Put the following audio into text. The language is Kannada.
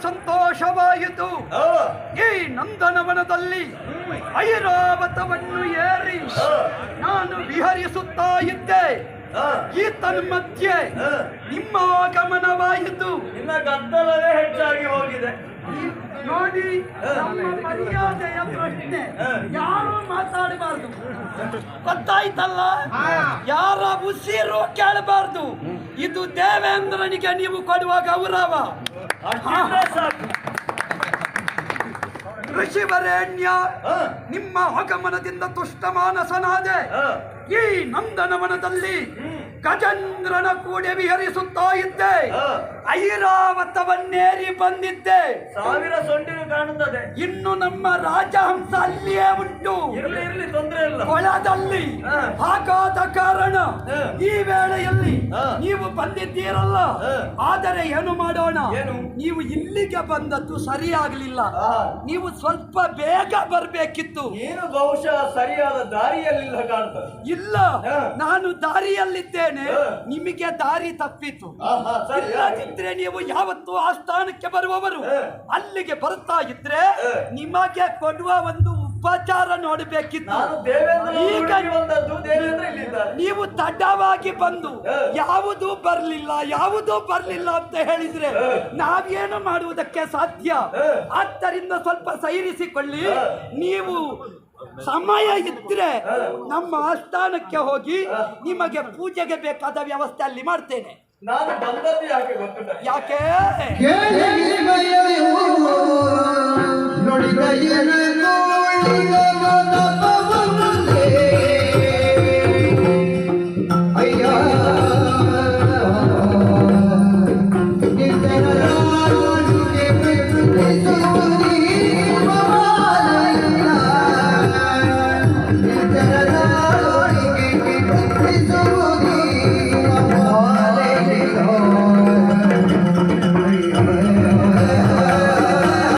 ಸಂತೋಷವಾಯಿತು. ಈ ನಂದನವನದಲ್ಲಿ ಐರಾವತವನ್ನು ಏರಿ ನಾನು ವಿಹರಿಸುತ್ತಾ ಇದ್ದೆ. ಈ ತನ್ಮಧ್ಯೆ ನಿಮ್ಮ ಆಗಮನವಾಯಿತು. ಇನ್ನ ಗದ್ದಲವೇ ಹೆಚ್ಚಾಗಿ ಹೋಗಿದೆ. ನೋಡಿ, ನಮ್ಮ ಮರ್ಯಾದೆಯ ಪ್ರಶ್ನೆ ಯಾರು ಮಾತಾಡಬಾರ್ದು, ಗೊತ್ತಾಯ್ತಲ್ಲ? ಯಾರ ಉಸಿರು ಕೇಳಬಾರ್ದು. ಇದು ದೇವೇಂದ್ರನಿಗೆ ನೀವು ಕೊಡುವ ಗೌರವ. ಋಷಿವರೇಣ್ಯ, ನಿಮ್ಮ ಆಗಮನದಿಂದ ತುಷ್ಟಮಾನಸನಾದೆ. ಈ ನಂದನವನದಲ್ಲಿ ಗಜೇಂದ್ರನ ಕೂಡೆ ವಿಹರಿಸುತ್ತಾ ಇದ್ದೆ. ಐರಾವತವನ್ನೇರಿ ಬಂದಿದ್ದೆ. ಸಾವಿರ ಸೊಂಡಿಲು ಕಾಣುತ್ತದೆ. ಇನ್ನು ನಮ್ಮ ರಾಜಹಂಸ ಅಲ್ಲಿಯೇ ಉಂಟು. ಇರ್ಲಿ ತೊಂದರೆ ಇಲ್ಲ. ಕೊಳದಲ್ಲಿ ಹಾಗಾದ ಕಾರಣ ಈ ವೇಳೆಯಲ್ಲಿ ನೀವು ಬಂದಿದ್ದೀರಲ್ಲ. ಆದರೆ ಏನು ಮಾಡೋಣ, ನೀವು ಇಲ್ಲಿಗೆ ಬಂದದ್ದು ಸರಿಯಾಗಲಿಲ್ಲ. ನೀವು ಸ್ವಲ್ಪ ಬೇಗ ಬರ್ಬೇಕಿತ್ತು. ಏನು ಬಹುಶಃ ಸರಿಯಾದ ದಾರಿಯಲ್ಲಿಲ್ಲ ಕಾಣ್ತದೆ. ಇಲ್ಲ, ನಾನು ದಾರಿಯಲ್ಲಿದ್ದೇನೆ, ನಿಮಗೆ ದಾರಿ ತಪ್ಪಿತು. ಇಲ್ಲದಿದ್ರೆ ನೀವು ಯಾವತ್ತು ಆ ಸ್ಥಾನಕ್ಕೆ ಬರುವವರು. ಅಲ್ಲಿಗೆ ಬರ್ತಾ ಇದ್ರೆ ನಿಮಗೆ ಕೊಡುವ ಒಂದು ಉಪಚಾರ ನೋಡಬೇಕಿತ್ತು. ಈಗ ನೀವು ತಡವಾಗಿ ಬಂದು ಯಾವುದೂ ಬರ್ಲಿಲ್ಲ ಅಂತ ಹೇಳಿದ್ರೆ ನಾವೇನು ಮಾಡುವುದಕ್ಕೆ ಸಾಧ್ಯ? ಆದ್ದರಿಂದ ಸ್ವಲ್ಪ ಸೈರಿಸಿಕೊಳ್ಳಿ. ನೀವು ಸಮಯ ಇದ್ರೆ ನಮ್ಮ ಆಸ್ಥಾನಕ್ಕೆ ಹೋಗಿ ನಿಮಗೆ ಪೂಜೆಗೆ ಬೇಕಾದ ವ್ಯವಸ್ಥೆ ಅಲ್ಲಿ ಮಾಡ್ತೇನೆ. ನಾನು ಬಂದದ್ದು ಯಾಕೆ ಗೊತ್ತುಂಟ? ಯಾಕೆ?